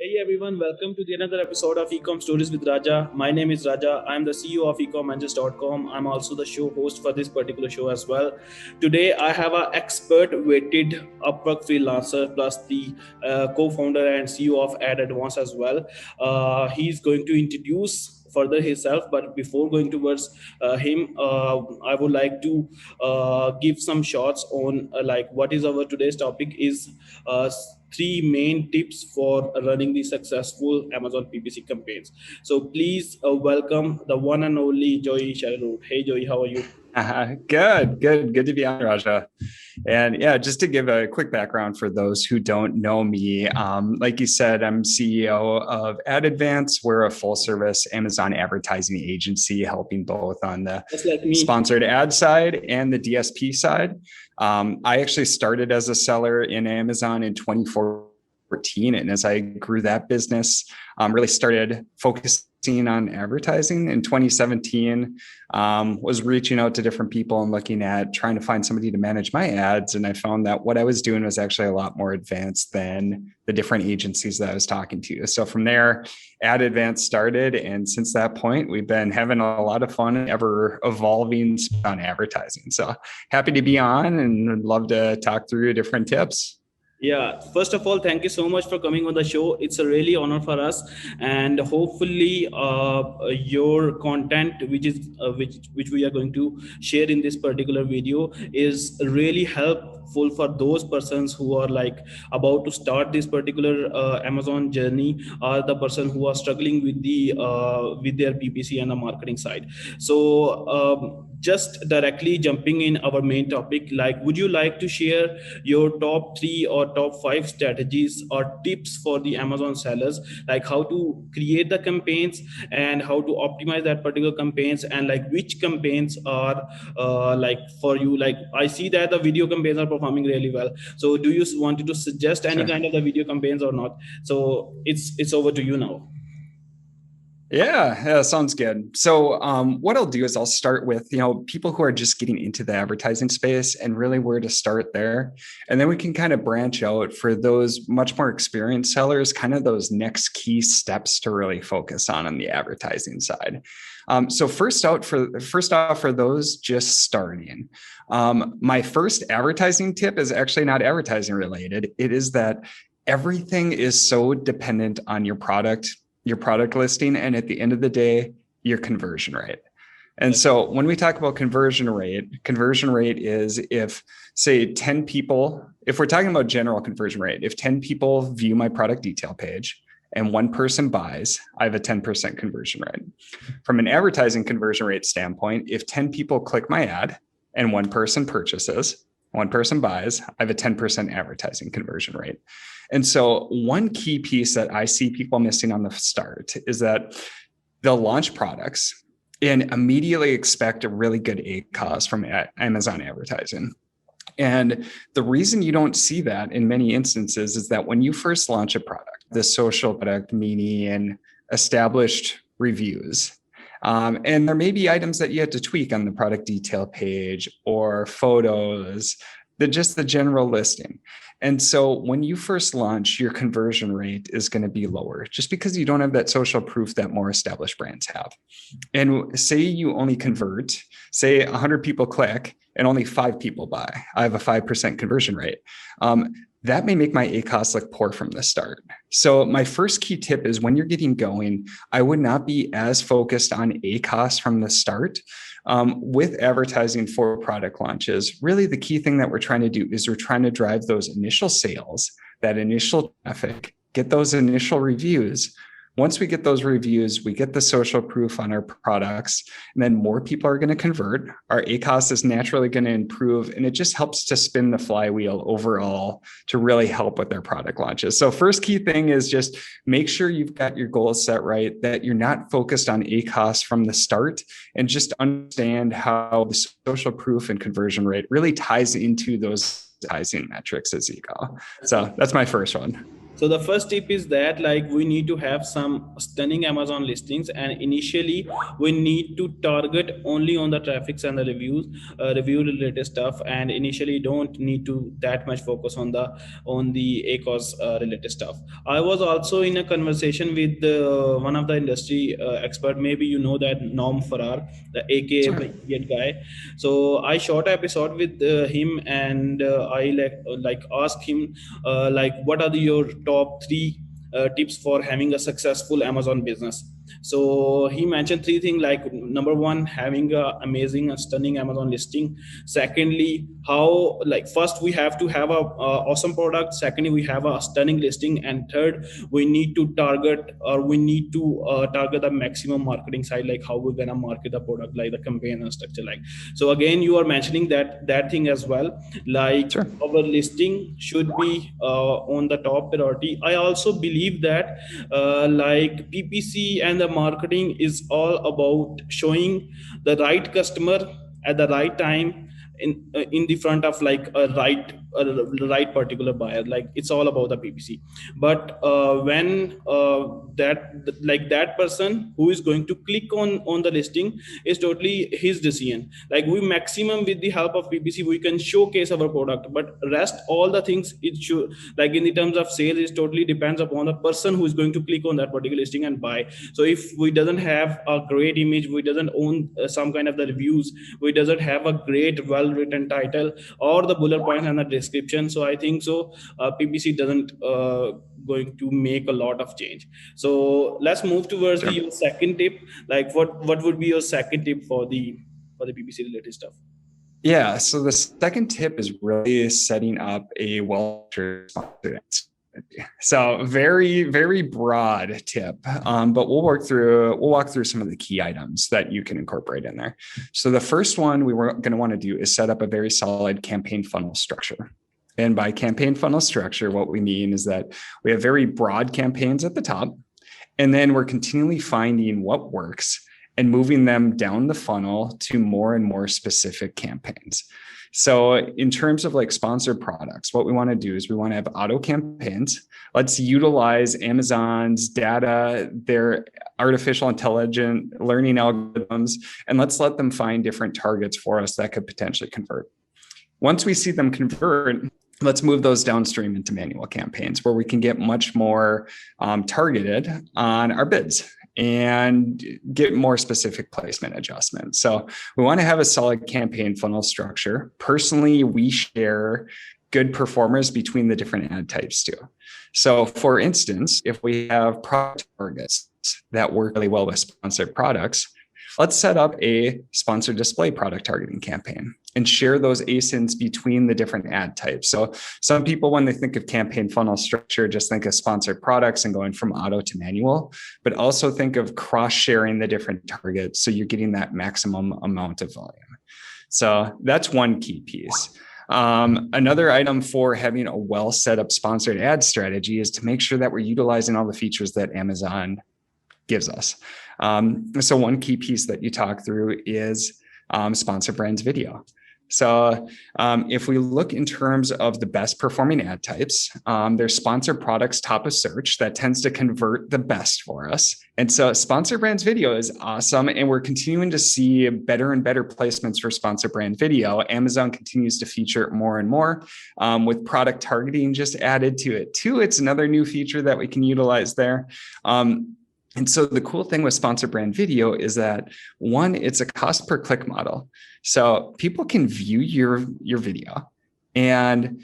Hey everyone, welcome to the another episode of eCom Stories with Raja. My name is Raja. I'm the CEO of eCommerce.com. I'm also the show host for this particular show as well. Today I have an expert weighted Upwork freelancer plus the co-founder and CEO of Ad Advance as well. He's going to introduce further himself, but before going towards him, I would like to give some shots on like what is our today's topic is uh, three main tips for running the successful Amazon PPC campaigns. So please welcome the one and only Joe Shelerud. Hey Joey, how are you? Good to be on, Raja. And yeah, just to give a quick background for those who don't know me, like you said, I'm CEO of Ad Advance. We're a full service Amazon advertising agency, helping both on the Just like me. sponsored ad side and the DSP side. I actually started as a seller in Amazon in 2014. And as I grew that business, really started focusing on advertising in 2017, was reaching out to different people and looking at trying to find somebody to manage my ads. And I found that what I was doing was actually a lot more advanced than the different agencies that I was talking to. So from there, Ad Advance started. And since that point, we've been having a lot of fun, ever evolving on advertising. So happy to be on and would love to talk through different tips. Yeah, first of all, thank you so much for coming on the show. It's a really honor for us, and hopefully, your content, which we are going to share in this particular video, is really helpful for those persons who are like about to start this particular Amazon journey, or the person who are struggling with their PPC and the marketing side. So. Just directly jumping in our main topic, like, would you like to share your top three or top five strategies or tips for the Amazon sellers, like how to create the campaigns and how to optimize that particular campaigns, and like which campaigns are like for you? Like, I see that the video campaigns are performing really well. So do you want to suggest any Sure. kind of the video campaigns or not? So it's over to you now. Yeah, sounds good. So, what I'll do is I'll start with people who are just getting into the advertising space and really where to start there, and then we can kind of branch out for those much more experienced sellers, kind of those next key steps to really focus on the advertising side. So first off, for those just starting, my first advertising tip is actually not advertising related. It is that everything is so dependent on your product listing, and at the end of the day, your conversion rate. And so when we talk about conversion rate is if, say, 10 people, if we're talking about general conversion rate, if 10 people view my product detail page and one person buys, I have a 10% conversion rate. From an advertising conversion rate standpoint, if 10 people click my ad and one person purchases, one person buys, I have a 10% advertising conversion rate. And so one key piece that I see people missing on the start is that they'll launch products and immediately expect a really good ACOS from Amazon advertising. And the reason you don't see that in many instances is that when you first launch a product, the social product, meaning established reviews, and there may be items that you have to tweak on the product detail page or photos, just the general listing. And so when you first launch, your conversion rate is going to be lower just because you don't have that social proof that more established brands have. And say you only convert, say 100 people click and only 5 people buy. I have a 5% conversion rate. That may make my ACOS look poor from the start. So my first key tip is when you're getting going, I would not be as focused on ACOS from the start. With advertising for product launches, really the key thing that we're trying to do is we're trying to drive those initial sales, that initial traffic, get those initial reviews. Once we get those reviews, we get the social proof on our products, and then more people are going to convert. Our ACOS is naturally going to improve, and it just helps to spin the flywheel overall to really help with their product launches. So first key thing is just make sure you've got your goals set right, that you're not focused on ACOS from the start, and just understand how the social proof and conversion rate really ties into those advertising metrics as you go. So that's my first one. So the first tip is that like we need to have some stunning Amazon listings, and initially we need to target only on the traffics and the review related stuff, and initially don't need to that much focus on the ACOS related stuff. I was also in a conversation with one of the industry expert. Maybe you know that Norm Farrar, the AK Sure. Brilliant guy. So I shot an episode with him, and I like asked him like what are your top three tips for having a successful Amazon business. So he mentioned three things, like number one, having a amazing and stunning Amazon listing. Secondly, how like first we have to have a awesome product. Secondly, we have a stunning listing, and third, we need to target, or we need to target the maximum marketing side, like how we're gonna market the product, like the campaign and structure. Like so, again, you are mentioning that thing as well. Like Sure. our listing should be on the top priority. I also believe that like PPC and the marketing is all about showing the right customer at the right time in the front of like a right particular buyer. Like it's all about the PPC. But when that person who is going to click on the listing is totally his decision. Like we maximum with the help of PPC we can showcase our product, but rest all the things it should, like in the terms of sales, it totally depends upon the person who is going to click on that particular listing and buy. So if we doesn't have a great image, we doesn't own some kind of the reviews, we doesn't have a great well written title or the bullet points and the description, so I think so PPC doesn't going to make a lot of change. So let's move towards the Sure. your second tip. Like what would be your second tip for the PPC related stuff? Yeah. So the second tip is really setting up a well-structured sponsored ad strategy. So very, very broad tip, but we'll walk through some of the key items that you can incorporate in there. So the first one we were going to want to do is set up a very solid campaign funnel structure. And by campaign funnel structure, what we mean is that we have very broad campaigns at the top, and then we're continually finding what works and moving them down the funnel to more and more specific campaigns. So in terms of like sponsored products, what we want to do is we want to have auto campaigns. Let's utilize Amazon's data, their artificial intelligent learning algorithms, and let's let them find different targets for us that could potentially convert. Once we see them convert, let's move those downstream into manual campaigns where we can get much more targeted on our bids and get more specific placement adjustments. So we want to have a solid campaign funnel structure. Personally, we share good performers between the different ad types too. So for instance, if we have product targets that work really well with sponsored products, let's set up a sponsored display product targeting campaign and share those ASINs between the different ad types. So some people, when they think of campaign funnel structure, just think of sponsored products and going from auto to manual, but also think of cross-sharing the different targets so you're getting that maximum amount of volume. So that's one key piece. Another item for having a well set up sponsored ad strategy is to make sure that we're utilizing all the features that Amazon gives us. So one key piece that you talk through is sponsor brands video. So if we look in terms of the best performing ad types, there's sponsored products top of search that tends to convert the best for us. And so sponsor brands video is awesome. And we're continuing to see better and better placements for sponsor brand video. Amazon continues to feature it more and more with product targeting just added to it too. It's another new feature that we can utilize there. And so the cool thing with sponsor brand video is that one, it's a cost per click model. So people can view your video and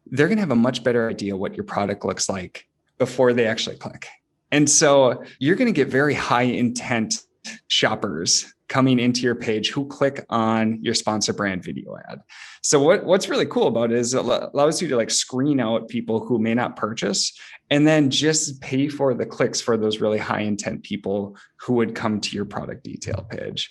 they're going to have a much better idea what your product looks like before they actually click. And so you're going to get very high intent shoppers coming into your page who click on your sponsor brand video ad. So what's really cool about it is it allows you to like screen out people who may not purchase and then just pay for the clicks for those really high intent people who would come to your product detail page.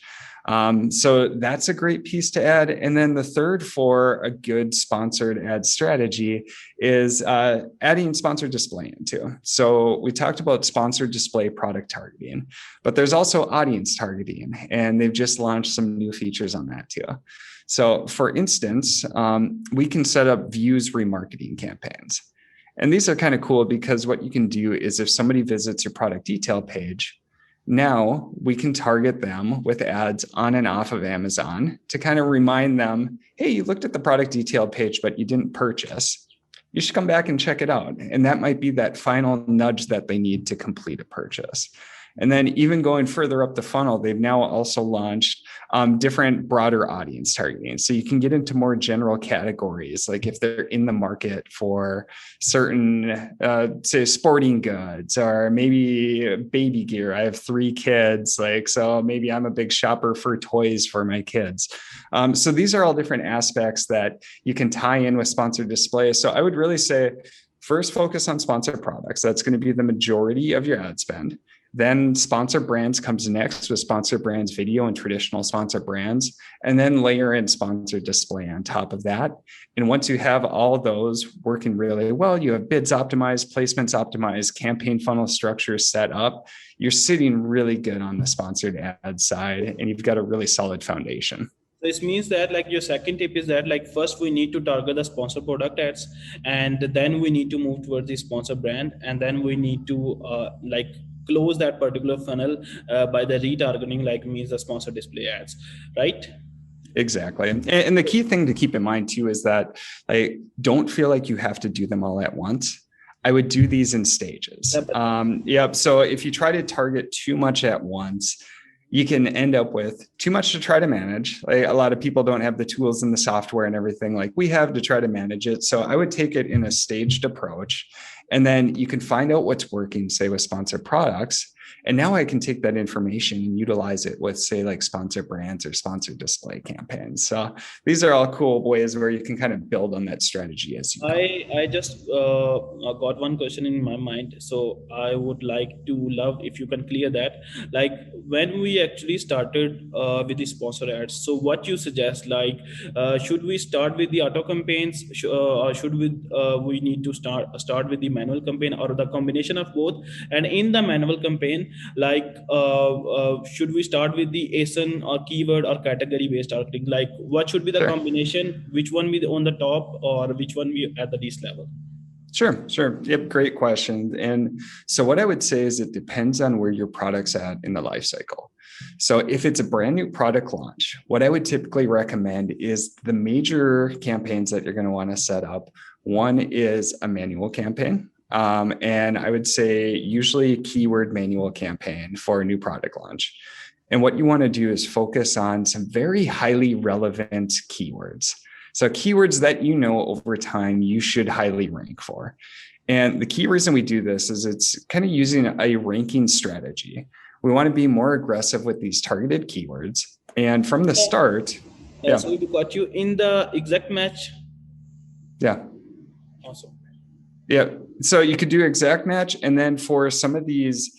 So that's a great piece to add. And then the third for a good sponsored ad strategy is adding sponsored display into. So we talked about sponsored display product targeting, but there's also audience targeting, and they've just launched some new features on that too. So for instance, we can set up views remarketing campaigns. And these are kind of cool because what you can do is if somebody visits your product detail page, now we can target them with ads on and off of Amazon to kind of remind them, hey, you looked at the product detail page, but you didn't purchase. You should come back and check it out. And that might be that final nudge that they need to complete a purchase. And then even going further up the funnel, they've now also launched different broader audience targeting. So you can get into more general categories, like if they're in the market for certain, say, sporting goods or maybe baby gear. I have 3 kids, so maybe I'm a big shopper for toys for my kids. So these are all different aspects that you can tie in with sponsored display. So I would really say, first, focus on sponsored products. That's going to be the majority of your ad spend. Then sponsor brands comes next with sponsor brands video and traditional sponsor brands, and then layer in sponsored display on top of that. And once you have all of those working really well, you have bids optimized, placements optimized, campaign funnel structure set up, you're sitting really good on the sponsored ad side, and you've got a really solid foundation. This means that your second tip is that first we need to target the sponsor product ads, and then we need to move towards the sponsor brand, and then we need to close that particular funnel by the retargeting, means the sponsor display ads, right? Exactly. And the key thing to keep in mind too is that don't feel like you have to do them all at once. I would do these in stages. So if you try to target too much at once, you can end up with too much to try to manage. A lot of people don't have the tools and the software and everything like we have to try to manage it. So I would take it in a staged approach. And then you can find out what's working, say, with sponsored products. And now I can take that information and utilize it with, say, sponsored brands or sponsored display campaigns. So these are all cool ways where you can kind of build on that strategy as you go. I just got one question in my mind. So I would love if you can clear that. When we actually started with the sponsor ads, so what you suggest, should we start with the auto campaigns, or should we need to start with the manual campaign, or the combination of both? And in the manual campaign, should we start with the ASIN or keyword or category based targeting? What should be the combination? Which one be on the top, or which one be at the least level? Sure. Yep. Great question. And so what I would say is it depends on where your product's at in the life cycle. So if it's a brand new product launch, what I would typically recommend is the major campaigns that you're going to want to set up. One is a manual campaign. And I would say usually keyword manual campaign for a new product launch. And what you want to do is focus on some very highly relevant keywords. So keywords that over time you should highly rank for. And the key reason we do this is it's kind of using a ranking strategy. We want to be more aggressive with these targeted keywords. And from the start. So we got you in the exact match. Yeah. Awesome. Yeah. So you could do exact match. And then for some of these,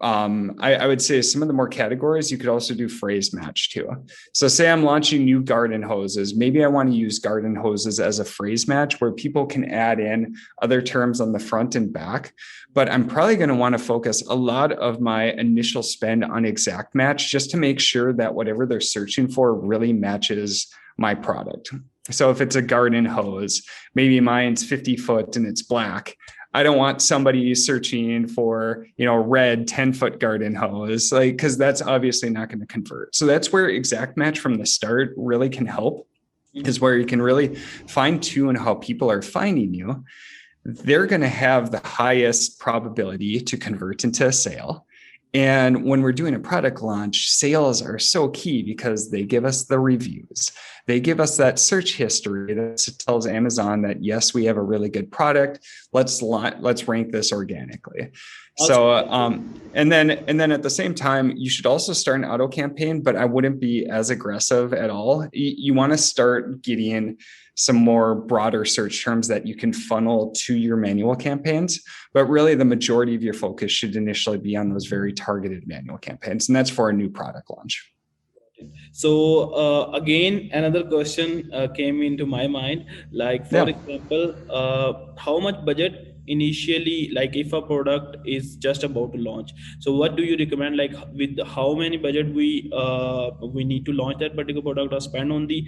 I would say some of the more categories, you could also do phrase match too. So say I'm launching new garden hoses. Maybe I want to use garden hoses as a phrase match where people can add in other terms on the front and back. But I'm probably going to want to focus a lot of my initial spend on exact match just to make sure that whatever they're searching for really matches my product. So if it's a garden hose, maybe mine's 50 foot and it's black. I don't want somebody searching for, red 10-foot garden hose, because that's obviously not going to convert. So that's where exact match from the start really can help, is where you can really fine tune how people are finding you. They're going to have the highest probability to convert into a sale. And when we're doing a product launch, sales are so key because they give us the reviews. They give us that search history that tells Amazon that, yes, we have a really good product. Let's rank this organically. So, and then at the same time, you should also start an auto campaign, but I wouldn't be as aggressive at all. You want to start getting some more broader search terms that you can funnel to your manual campaigns. But really the majority of your focus should initially be on those very targeted manual campaigns. And that's for a new product launch. So again, another question came into my mind, for example, how much budget initially, like if a product is just about to launch, so what do you recommend, like with how many budget we need to launch that particular product or spend on the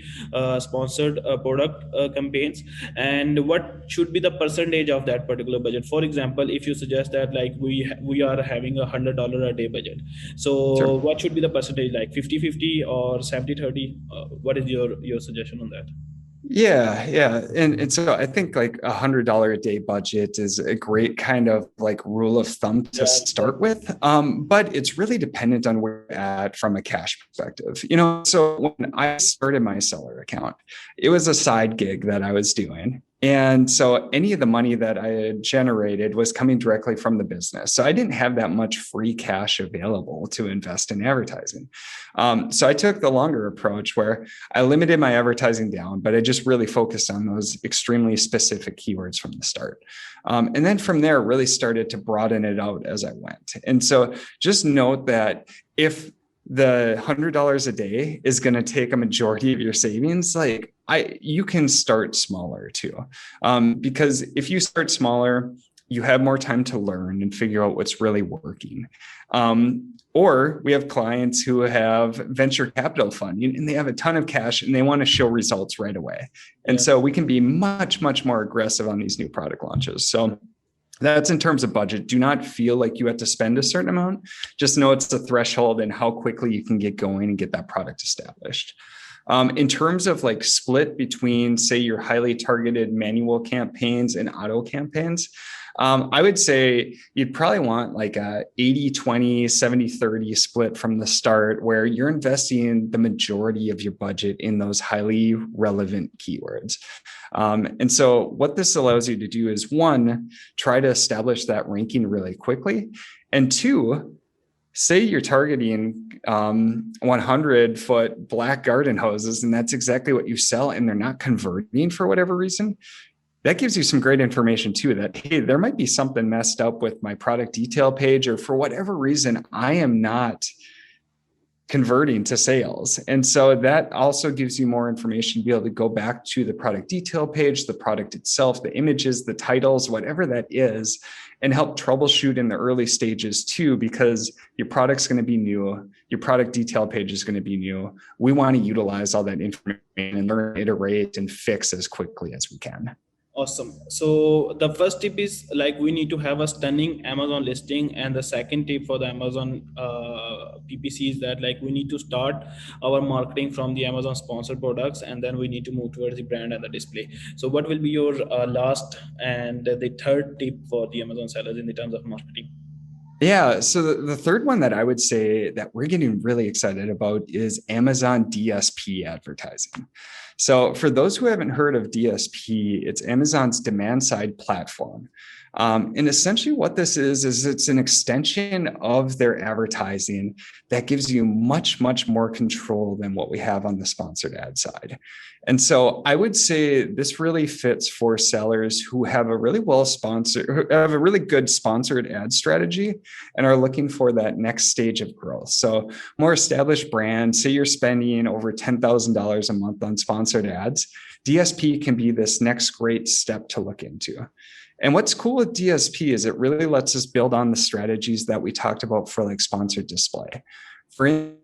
sponsored product campaigns, and what should be the percentage of that particular budget? For example, if you suggest that like we are having $100 a day budget, so Sure. what should be the percentage, like 50-50 or 70-30? What is your suggestion on that? Yeah, yeah. And so I think like $100 a day budget is a great kind of like rule of thumb to Yeah, start with. But it's really dependent on where you're at from a cash perspective. So when I started my seller account, it was a side gig that I was doing. And so any of the money that I had generated was coming directly from the business. So I didn't have that much free cash available to invest in advertising. So I took the longer approach where I limited my advertising down, but I just really focused on those extremely specific keywords from the start. And then from there, really started to broaden it out as I went. And so just note that if the $100 a day is going to take a majority of your savings, you can start smaller too. Because if you start smaller, you have more time to learn and figure out what's really working. Or we have clients who have venture capital funding and they have a ton of cash and they want to show results right away. And so we can be much, much more aggressive on these new product launches. So that's in terms of budget. Do not feel like you have to spend a certain amount. Just know it's a threshold and how quickly you can get going and get that product established. In terms of like split between, say, your highly targeted manual campaigns and auto campaigns, I would say you'd probably want like a 80-20, 70-30 split from the start, where you're investing the majority of your budget in those highly relevant keywords. And so what this allows you to do is, one, try to establish that ranking really quickly. And two, say you're targeting 100-foot black garden hoses, and that's exactly what you sell, and they're not converting for whatever reason. That gives you some great information too, that, hey, there might be something messed up with my product detail page, or for whatever reason, I am not converting to sales. And so that also gives you more information to be able to go back to the product detail page, the product itself, the images, the titles, whatever that is, and help troubleshoot in the early stages too, because your product's going to be new. Your product detail page is going to be new. We want to utilize all that information and learn, iterate, and fix as quickly as we can. Awesome. So the first tip is like we need to have a stunning Amazon listing, and the second tip for the Amazon PPC is that like we need to start our marketing from the Amazon sponsored products, and then we need to move towards the brand and the display. So what will be your last and the third tip for the Amazon sellers in the terms of marketing? Yeah. So the third one that I would say that we're getting really excited about is Amazon DSP advertising. So for those who haven't heard of DSP, it's Amazon's demand side platform. And essentially what this is it's an extension of their advertising that gives you much, much more control than what we have on the sponsored ad side. And so I would say this really fits for sellers who have a really have a really good sponsored ad strategy and are looking for that next stage of growth. So more established brands, say you're spending over $10,000 a month on sponsored ads, DSP can be this next great step to look into. And what's cool with DSP is it really lets us build on the strategies that we talked about for like sponsored display. For instance,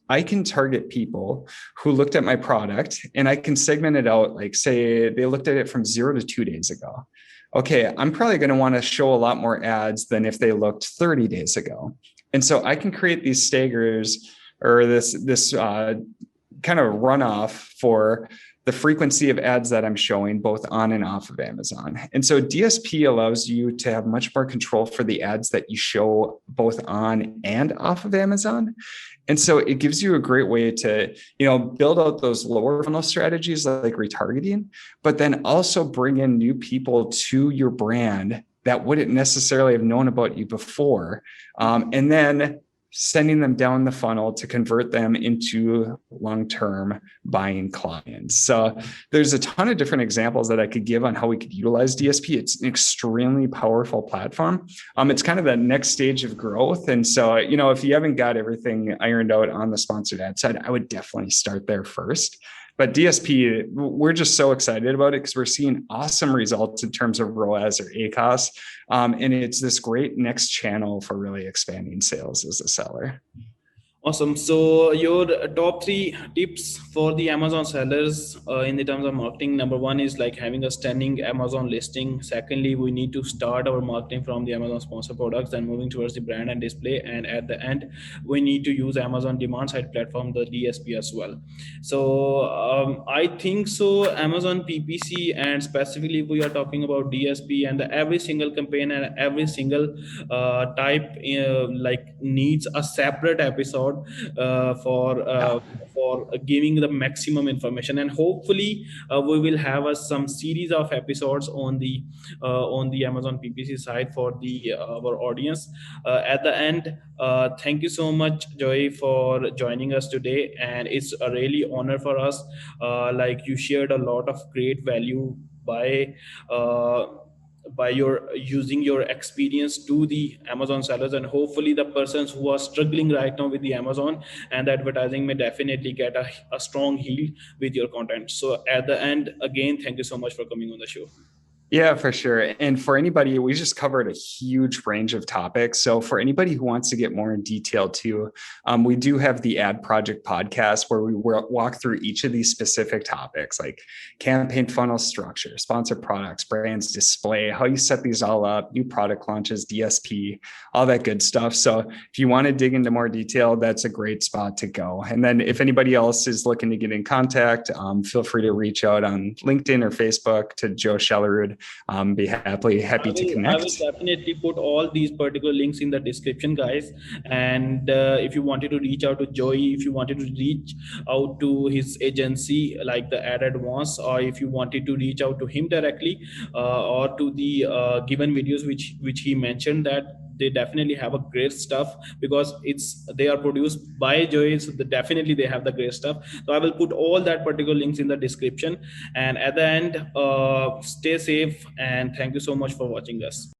I can target people who looked at my product and I can segment it out, like say they looked at it from 0 to 2 days ago. Okay, I'm probably going to want to show a lot more ads than if they looked 30 days ago. And so I can create these staggers or this kind of runoff for the frequency of ads that I'm showing both on and off of Amazon. And so DSP allows you to have much more control for the ads that you show both on and off of Amazon. And so it gives you a great way to, build out those lower funnel strategies like retargeting, but then also bring in new people to your brand that wouldn't necessarily have known about you before. And then sending them down the funnel to convert them into long-term buying clients. So there's a ton of different examples that I could give on how we could utilize DSP. It's an extremely powerful platform. It's kind of that next stage of growth. And so, if you haven't got everything ironed out on the sponsored ad side, I would definitely start there first. But DSP, we're just so excited about it because we're seeing awesome results in terms of ROAS or ACOS. And it's this great next channel for really expanding sales as a seller. Awesome. So your top three tips for the Amazon sellers in the terms of marketing. Number one is like having a standing Amazon listing. Secondly, we need to start our marketing from the Amazon sponsor products, then moving towards the brand and display. And at the end, we need to use Amazon demand side platform, the DSP as well. So I think so. Amazon PPC, and specifically we are talking about DSP, and every single campaign and every single type like needs a separate episode uh, for uh, for giving the maximum information. And hopefully we will have some series of episodes on the Amazon PPC side for the our audience. At the end, thank you so much, Joy, for joining us today, and it's a really honor for us. Like you shared a lot of great value uh, by your using your experience to the Amazon sellers, and hopefully the persons who are struggling right now with the Amazon and the advertising may definitely get a strong heal with your content. So at the end, again, thank you so much for coming on the show. Yeah, for sure. And for anybody, we just covered a huge range of topics. So for anybody who wants to get more in detail too, we do have the Ad Project podcast where we walk through each of these specific topics like campaign funnel structure, sponsor products, brands, display, how you set these all up, new product launches, DSP, all that good stuff. So if you want to dig into more detail, that's a great spot to go. And then if anybody else is looking to get in contact, feel free to reach out on LinkedIn or Facebook to Joe Shelerud. Be happy to I will connect. definitely put all these particular links in the description, guys. And if you wanted to reach out to Joey, if you wanted to reach out to his agency like the Ad Advance, or if you wanted to reach out to him directly, or to the given videos which he mentioned, that they definitely have a great stuff because they are produced by Joey, so definitely they have the great stuff. So I will put all that particular links in the description. And at the end, stay safe and thank you so much for watching us.